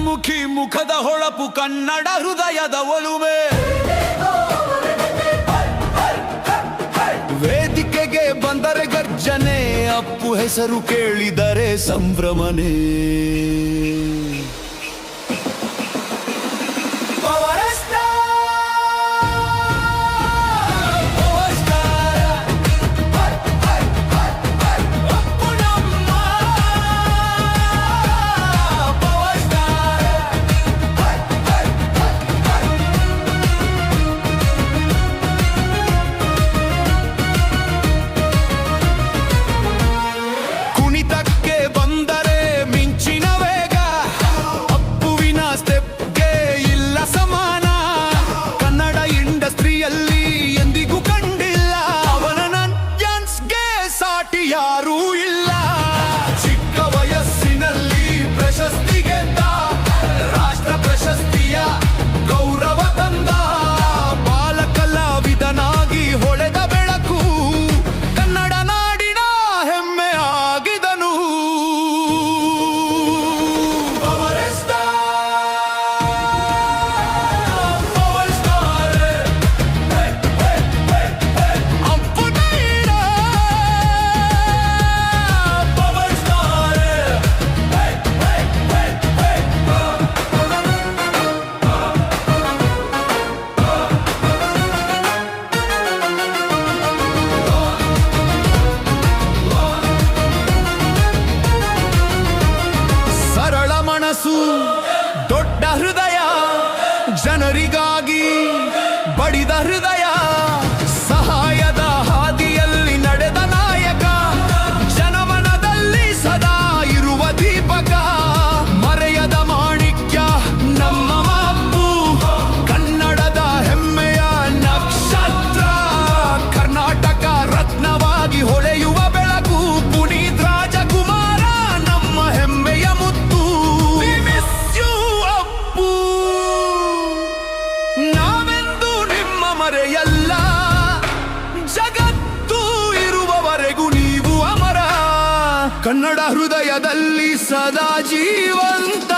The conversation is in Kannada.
ಮುಖಿ ಮುಖದ ಹೊಳಪು ಕನ್ನಡ ಹೃದಯದ ಒಲುಮೆ ವೇದಿಕೆಗೆ ಬಂದರೆ ಗರ್ಜನೆ ಅಪ್ಪು ಹೆಸರು ಕೇಳಿದರೆ ಸಂಭ್ರಮನೆ ಯಾರೂ ಇಲ್ಲ ಚಿಕ್ಕ ವಯಸ್ಸಿನಲ್ಲಿ ಪ್ರಶಸ್ತಿ ಗೆದ್ದ ರಾಷ್ಟ್ರ ಪ್ರಶಸ್ತಿಯ ಗೌರವ ತಂದ ಬಾಲ ಕಲಾವಿದನಾಗಿ ಹೊಳೆದ ಬೆಳಕು ಕನ್ನಡ ನಾಡಿನ ಹೆಮ್ಮೆ ಆಗಿದನು ದೊಡ್ಡ ಹೃದಯ ಜನರಿಗಾಗಿ ಬಡಿದ ಹೃದಯ ಸಹಾಯದ ಹಾದಿಯಲ್ಲಿ ನಡೆದ ನಾಯಕ ಜನಮನದಲ್ಲಿ ಸದಾ ಇರುವ ದೀಪಕ ಮರೆಯದ ಮಾಣಿಕ್ಯ ನಮ್ಮ ಅಪ್ಪು ಕನ್ನಡದ ಹೆಮ್ಮೆಯ ನಕ್ಷತ್ರ ಕರ್ನಾಟಕ ರತ್ನವಾಗಿ ಹೊಳೆಯುವ ಬೆಳಕು ಪುನೀತ್ ರಾಜಕುಮಾರ ನಮ್ಮ ಹೆಮ್ಮೆಯ ಮುತ್ತು ನಾವೆಂದು ನಿಮ್ಮ ಮರೆಯಲ್ಲ ಜಗತ್ತು ಇರುವವರೆಗೂ ನೀವು ಅಮರ ಕನ್ನಡ ಹೃದಯದಲ್ಲಿ ಸದಾ ಜೀವಂತ